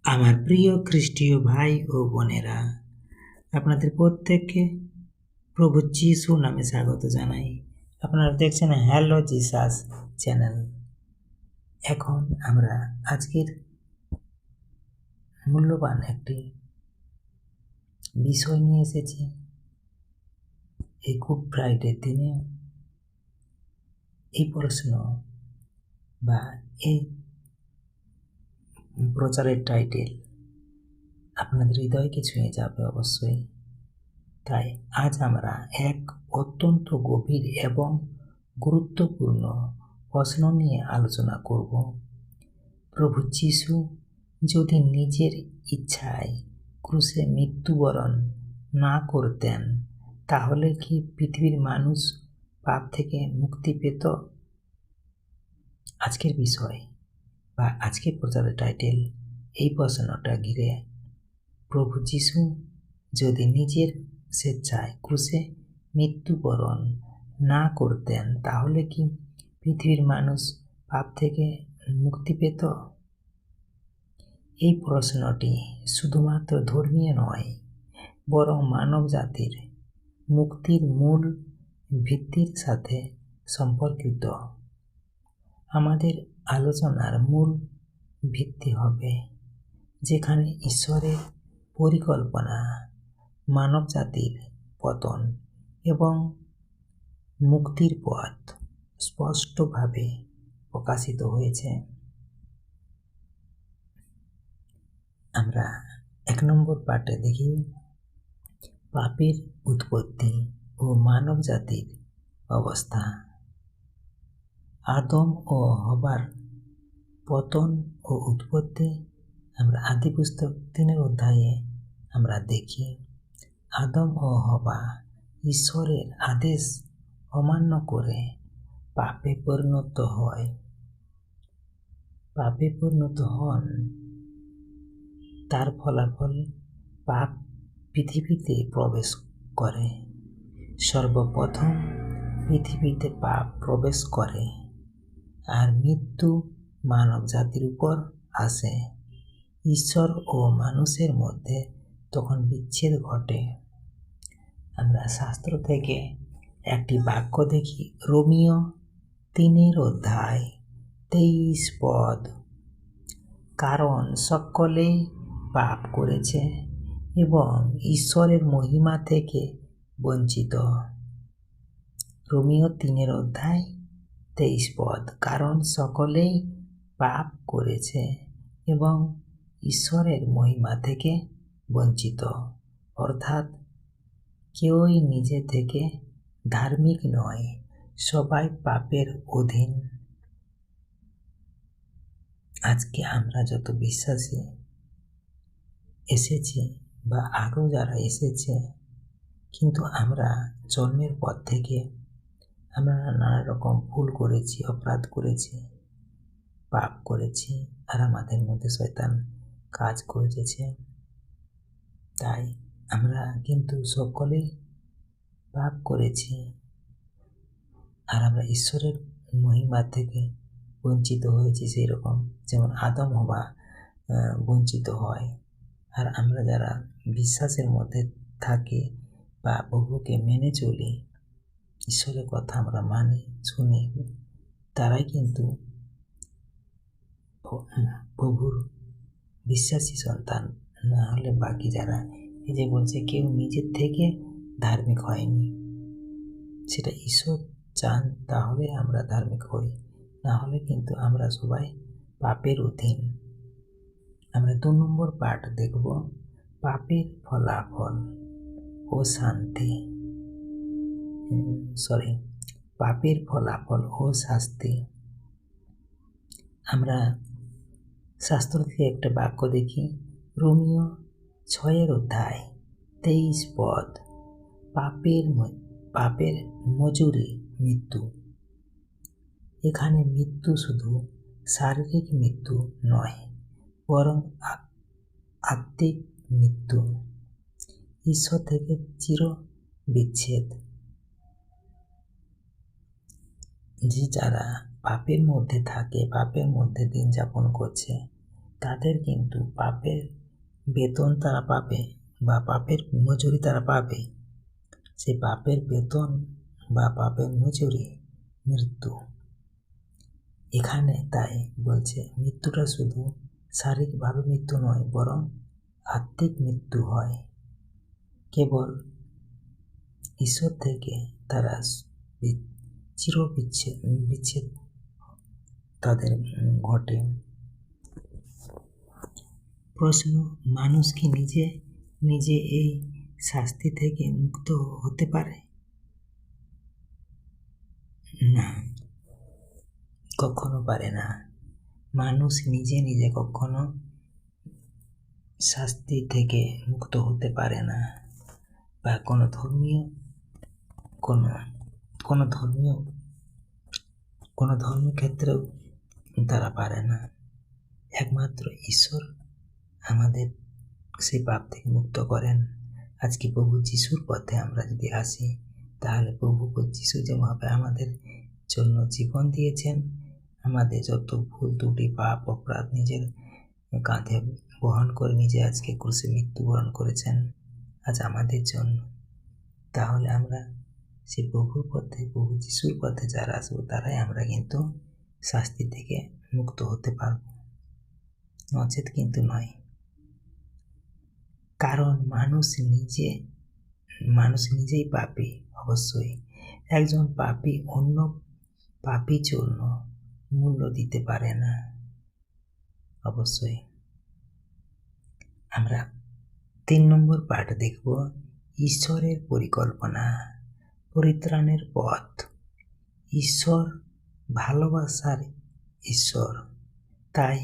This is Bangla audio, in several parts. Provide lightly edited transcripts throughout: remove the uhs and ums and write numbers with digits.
আমার প্রিয় খ্রিস্টীয় ভাই ও বোনেরা, আপনাদের প্রত্যেককে প্রভু যিশু নামে স্বাগত জানাই। আপনারা দেখছেন হ্যালো জিসাস চ্যানেল। এখন আমরা আজকের মূল্যবান একটি বিষয় নিয়ে এসেছি। এই গুড ফ্রাইডের দিনে এই প্রশ্ন বা এই প্রচারের টাইটেল আপনাদের হৃদয়কে ছুঁয়ে যাবে অবশ্যই। তাই আজ আমরা এক অত্যন্ত গভীর এবং গুরুত্বপূর্ণ প্রশ্ন নিয়ে আলোচনা করব। প্রভু যিশু যদি নিজের ইচ্ছায় ক্রুশে মৃত্যুবরণ না করতেন, তাহলে কি পৃথিবীর মানুষ পাপ থেকে মুক্তি পেত? আজকের বিষয় বা আজকের প্রচারের টাইটেল এই প্রশ্নটা ঘিরে। প্রভু যিশু যদি নিজের স্বেচ্ছায় ক্রুশে মৃত্যুবরণ না করতেন, তাহলে কি পৃথিবীর মানুষ পাপ থেকে মুক্তি পেত? এই প্রশ্নটি শুধুমাত্র ধর্মীয় নয়, বরং মানব জাতির মুক্তির মূল ভিত্তির সাথে সম্পর্কিত। আমাদের আলোচনার মূল ভিত্তি হবে যেখানে ঈশ্বরের পরিকল্পনা, মানব জাতির পতন এবং মুক্তির পথ স্পষ্টভাবে প্রকাশিত হয়েছে। আমরা 1 নম্বর পার্টে দেখি পাপের উৎপত্তি ও মানব জাতির অবস্থা। আদম ও হবার পতন ও উৎপত্তি আমরা আদি পুস্তক 3 অধ্যায়ে আমরা দেখি। আদম ও হবা ঈশ্বরের আদেশ অমান্য করে পাপে পরিণত হন। তার ফলাফল পাপ পৃথিবীতে প্রবেশ করে। সর্বপ্রথম পৃথিবীতে পাপ প্রবেশ করে আর মৃত্যু মানব জাতির উপর আসে। ঈশ্বর ও মানুষের মধ্যে তখন বিচ্ছেদ ঘটে। আমরা শাস্ত্র থেকে একটি বাক্য দেখি, রোমীয় 3 অধ্যায় 23 পদ। কারণ সকলেই পাপ করেছে এবং ঈশ্বরের মহিমা থেকে বঞ্চিত। রোমীয় 3 অধ্যায় 23 পদ। কারণ সকলেই পাপ করেছে এবং ঈশ্বরের মহিমা থেকে বঞ্চিত। অর্থাৎ কেউই নিজে থেকে ধার্মিক নয়, সবাই পাপের অধীন। আজকে আমরা যত বিশ্বাসী এসেছি বা আগেও যারা এসেছে, কিন্তু আমরা জন্মের পর থেকে আমরা নানা রকম ভুল করেছি, অপরাধ করেছি, পাপ করেছি, আর আমাদের মধ্যে শয়তান কাজ করেছে। তাই আমরা কিন্তু সকলেই পাপ করেছি আর আমরা ঈশ্বরের মহিমা থেকে বঞ্চিত হয়েছি। সেই রকম যেমন আদম হওয়া বঞ্চিত হয়। আর আমরা যারা বিশ্বাসের মধ্যে থাকি বা প্রভুকে মেনে চলি, ঈশ্বরের কথা আমরা মানি, শুনি, তারাই কিন্তু প্রভুর বিশ্বাসী সন্তান। না হলে বাকি যারা, এই যে বলছে কেউ নিজের থেকে ধার্মিক হয়নি, সেটা ঈশ্বর চান, তাহলে আমরা ধার্মিক হই, না হলে কিন্তু আমরা সবাই পাপের অধীন। আমরা 2 নম্বর পার্ট দেখব, পাপের ফলাফল ও শাস্তি। আমরা শাস্ত্র থেকে একটা বাক্য দেখি, রোমীয় 6 অধ্যায় 23 পদ। পাপের মজুরি মৃত্যু। এখানে মৃত্যু শুধু শারীরিক মৃত্যু নয়, বরং আত্মিক মৃত্যু, ঈশ্বর থেকে চির বিচ্ছেদ। যে যারা পাপের মধ্যে থাকে, পাপের মধ্যে দিন যাপন করছে, তাদের কিন্তু পাপের বেতন তারা পাবে বা পাপের মজুরি তারা পাবে। সেই পাপের বেতন বা পাপের মজুরি মৃত্যু। এখানে তাই বলছে মৃত্যুটা শুধু শারীরিকভাবে মৃত্যু নয়, বরং আত্মিক মৃত্যু হয়। কেবল ঈশ্বর থেকে তারা বিচ্ছেদ তাদের ঘটে। প্রশ্ন, মানুষ কি নিজে নিজে এই শাস্তি থেকে মুক্ত হতে পারে? না, কখনো পারে না। মানুষ নিজে নিজে কখনো শাস্তি থেকে মুক্ত হতে পারে না, বা কোনো ধর্মীয় ক্ষেত্রেও তারা পারে না। একমাত্র ঈশ্বর আমাদের সেই পাপ থেকে মুক্ত করেন। আজকে প্রভু যিশুর পথে আমরা যদি আসি, তাহলে প্রভু যিশু যেভাবে আমাদের জন্য জীবন দিয়েছেন, আমাদের যত ভুল ত্রুটি পাপ অপরাধ নিজের কাঁধে বহন করে নিজে আজকে ক্রুশে মৃত্যুবরণ করেছেন আজ আমাদের জন্য, তাহলে আমরা সেই প্রভুর পথে, প্রভু যিশুর পথে যারা আসবো, তারাই আমরা কিন্তু শাস্তি থেকে মুক্ত হতে পারব, নচেত কিন্তু নয়। কারণ মানুষ নিজেই পাপী। অবশ্যই একজন পাপী অন্য পাপীর জন্য মূল্য দিতে পারে না। অবশ্যই আমরা 3 নম্বর পাঠ দেখব, ঈশ্বরের পরিকল্পনা, পরিত্রাণের পথ। ঈশ্বর ভালোবাসার ঈশ্বর, তাই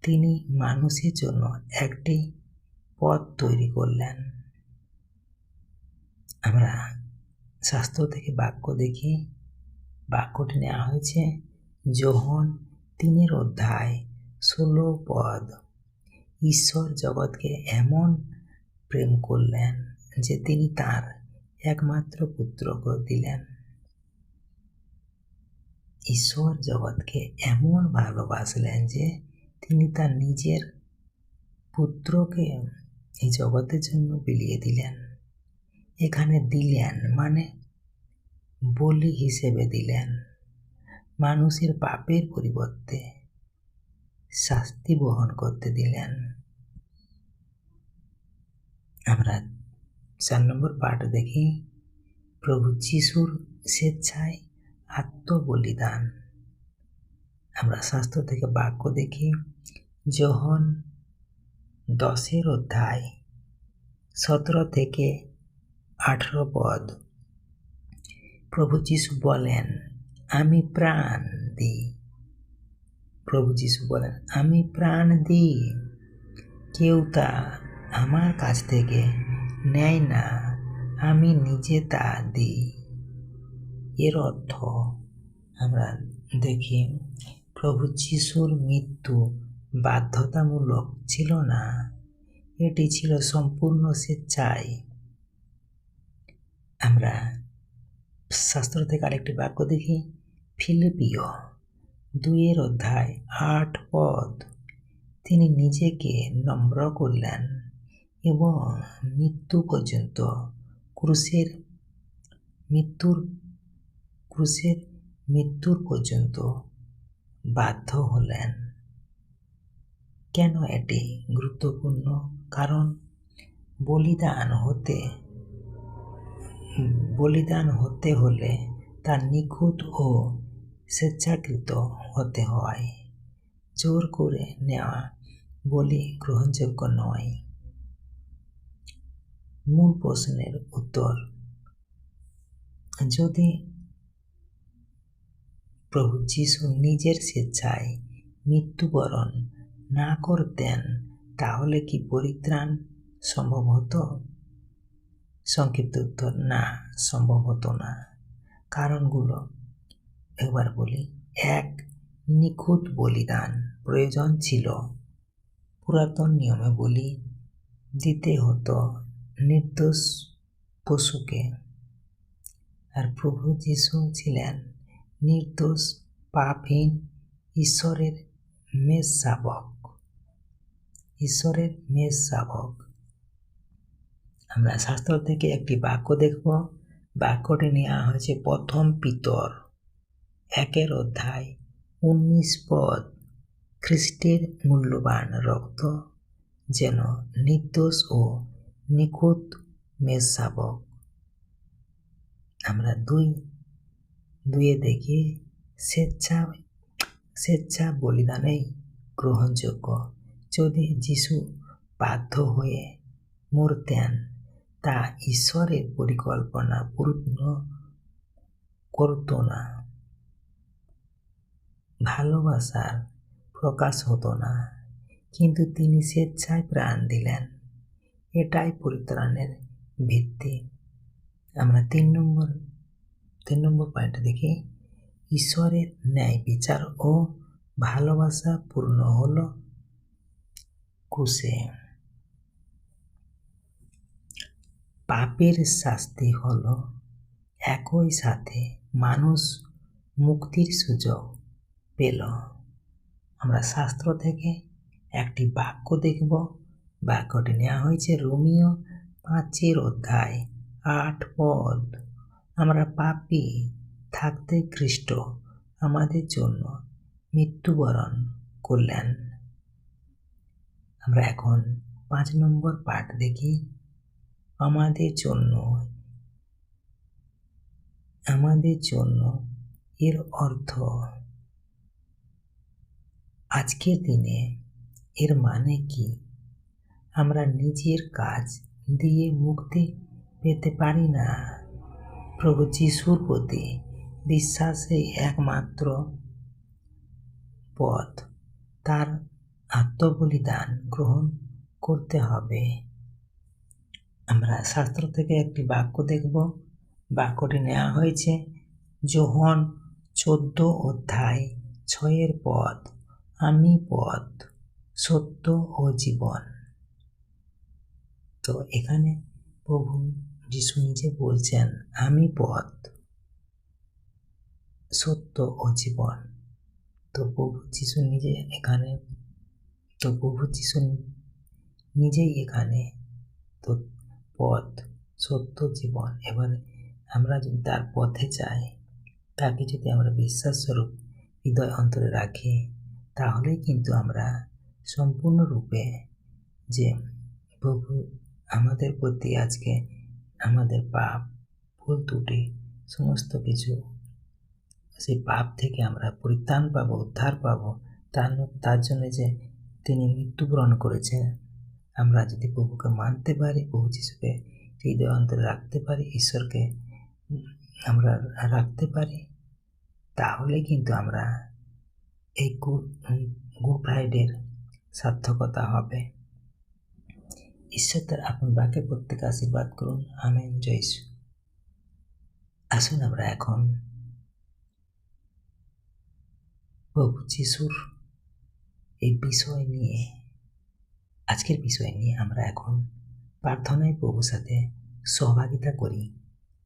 তিনি মানুষের জন্য একটি পথ তৈরি করলেন। আমরা শাস্ত্র থেকে বাক্য দেখি। বাক্যটি নেওয়া হয়েছে যোহন 3:16। ঈশ্বর জগৎকে এমন প্রেম করলেন যে তিনি তার একমাত্র পুত্রকে দিলেন। ঈশ্বর জগৎকে এমন ভালোবাসলেন যে তিনি তার নিজের পুত্রকে এই জগতের জন্য বিলিয়ে দিলেন। এখানে দিলেন মানে বলি হিসেবে দিলেন। মানুষের পাপের পরিবর্তে শাস্তি বহন করতে দিলেন। আমরা 4 নম্বর পাঠ দেখি, প্রভু যিশুর স্বেচ্ছায় আত্মবলিদান। আমরা শাস্ত্র থেকে বাক্য দেখি, যোহন 10:17-18। প্রভু যিশু বলেন, আমি প্রাণ দিই। প্রভু যিশু বলেন, আমি প্রাণ দিই, কেউ তা আমার কাছ থেকে নেয় না, আমি নিজে তা দিই। এর অর্থ আমরা দেখি, প্রভু যিশুর মৃত্যু বাধ্যতামূলক ছিল না, এটি ছিল সম্পূর্ণ স্বেচ্ছায়। আমরা শাস্ত্র থেকে আরেকটি বাক্য দেখি, ফিলিপিও 2:8। তিনি নিজেকে নম্র করলেন এবং মৃত্যুর পর্যন্ত বাধ্য হলেন। কেন এটি গুরুত্বপূর্ণ? কারণ বলিদান হতে হলে তা নিখুঁত ও স্বেচ্ছাকৃত হতে হয়। জোর করে নেওয়া বলি গ্রহণযোগ্য নয়। মূল প্রশ্নের উত্তর, যদি প্রভু যিশু নিজের স্বেচ্ছায় মৃত্যুবরণ না করতেন, তাহলে কি পরিত্রাণ সম্ভব হতো? সংক্ষিপ্ত উত্তর, না, সম্ভব হতো না। কারণগুলো একবার বলি। 1. নিখুঁত বলিদান প্রয়োজন ছিল। পুরাতন নিয়মে বলি দিতে হতো নির্দোষ পশুকে, আর প্রভু যিশু ছিলেন নির্দোষ পাপহীন ঈশ্বরের মেষশাবক। ঈশ্বরের মেষ শাবক। আমরা শাস্ত্র থেকে একটি বাক্য দেখব। বাক্যটি নেওয়া হয়েছে প্রথম পিতর 1 অধ্যায় 19 পদ। খ্রিস্টের মূল্যবান রক্ত যেন নির্দোষ ও নিখুঁত মেষ শাবক। আমরা দুয়ে দেখি স্বেচ্ছা বলিদানেই গ্রহণযোগ্য। যদি যিশু বাধ্য হয়ে মরতেন, তা ঈশ্বরের পরিকল্পনা পূর্ণ করত না, ভালোবাসার প্রকাশ হতো না। কিন্তু তিনি স্বেচ্ছায় প্রাণ দিলেন। এটাই পরিত্রাণের ভিত্তি। আমরা তিন নম্বর পয়েন্ট দেখি। ঈশ্বরের ন্যায় বিচার ও ভালোবাসা পূর্ণ হলো ক্রুশে। পাপের শাস্তি হলো একই সাথে মানুষ মুক্তির সুযোগ পেল। আমরা শাস্ত্র থেকে একটি বাক্য দেখব। বাক্যটি নেওয়া হয়েছে রোমীয় 5 অধ্যায় 8 পদ। আমরা পাপী থাকতে খ্রিস্ট আমাদের জন্য মৃত্যুবরণ করলেন। আমরা এখন 5 নম্বর পাঠ দেখি। আমাদের জন্য এর অর্থ আজকের দিনে এর মানে কি? আমরা নিজের কাজ দিয়ে মুক্তি পেতে পারি না। প্রভু যিশুর প্রতি বিশ্বাসই একমাত্র পথ। তার আত্মবলিদান গ্রহণ করতে হবে। আমরা শাস্ত্র থেকে একটি বাক্য দেখব। বাক্যটি নেওয়া হয়েছে যোহন 14 অধ্যায় 6 পদ। আমি পথ, সত্য ও জীবন। তো এখানে প্রভু যিশু নিজে বলছেন, আমি পথ, সত্য ও জীবন। তো প্রভু যিশু নিজেই এখানে তো পথ, সত্য, জীবন। এবারে আমরা যদি তার পথে যাই, তাকে যদি আমরা বিশ্বাস স্বরূপ হৃদয় অন্তরে রাখি, তাহলে কিন্তু আমরা সম্পূর্ণরূপে যে প্রভু আমাদের প্রতি আজকে আমাদের পাপ, ভুল ত্রুটি সমস্ত কিছু, সেই পাপ থেকে আমরা পরিত্রাণ পাবো, উদ্ধার পাবো। তার জন্য যে তিনি মৃত্যুবরণ করেছেন, আমরা যদি প্রভুকে মানতে পারি, প্রভু যিশুকে হৃদয় অন্তরে রাখতে পারি, ঈশ্বরকে আমরা রাখতে পারি, তাহলে কিন্তু আমরা এই গুড ফ্রাইডের সার্থকতা হবে। ঈশ্বর তার আপন বাক্যে প্রত্যেকে আশীর্বাদ করুন। আমেন। জয় যিশু। আসুন আমরা এখন প্রভু যিশুর আজকের বিষয় নিয়ে আমরা এখন প্রার্থনায় প্রভুর সাথে সহভাগিতা করি।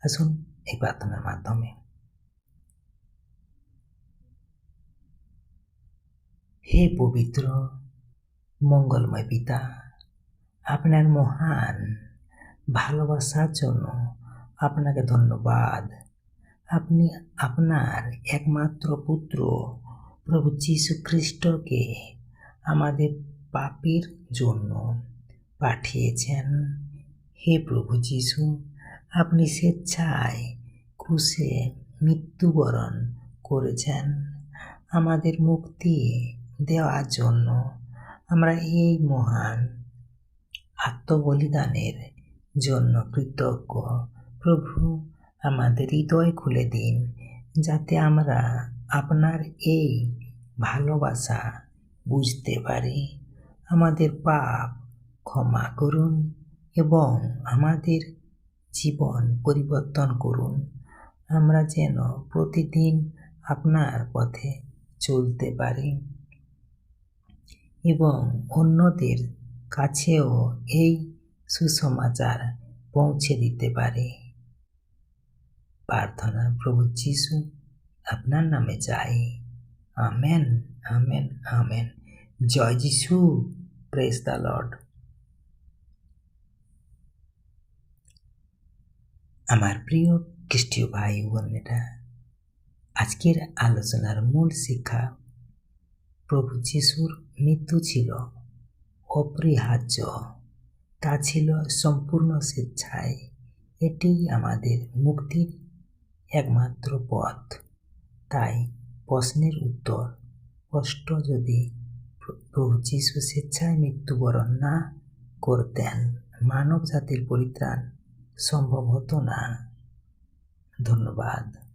আসুন এই প্রার্থনার মাধ্যমে। হে পবিত্র মঙ্গলময় পিতা, আপনার মহান ভালোবাসার জন্য আপনাকে ধন্যবাদ। আপনি আপনার একমাত্র পুত্র প্রভু যীশু খ্রিস্টকে আমাদের পাপের জন্য পাঠিয়েছেন। হে প্রভু যীশু, আপনি স্বেচ্ছায় ক্রুশে মৃত্যুবরণ করেছেন আমাদের মুক্তি দেওয়ার জন্য। আমরা এই মহান আত্মবলিদানের জন্য কৃতজ্ঞ। প্রভু, আমাদের হৃদয় খুলে দিন, যাতে আমরা আপনার এই ভালোবাসা বুঝতে পারি। আমাদের পাপ ক্ষমা করুন এবং আমাদের জীবন পরিবর্তন করুন। আমরা যেন প্রতিদিন আপনার পথে চলতে পারি এবং অন্যদের কাছেও এই সুসমাচার পৌঁছে দিতে পারি। প্রার্থনা প্রভু যিশু আপনার নামে চাই। আমেন, আমেন, আমেন। জয় যিশু। Praise the lord. আমার প্রিয় খ্রিস্টীয় ভাই বোনেরা, আজকের আলোচনার মূল শিক্ষা, প্রভু যিশুর মৃত্যু ছিল অপরিহার্য, তা ছিল সম্পূর্ণ স্বেচ্ছায়। এটিই আমাদের মুক্তির একমাত্র পথ। তাই প্রশ্নের উত্তর স্পষ্ট, যদি প্রভু যিশু স্বেচ্ছায় মৃত্যুবরণ না করতেন, মানব জাতির পরিত্রাণ সম্ভব হতো না। ধন্যবাদ।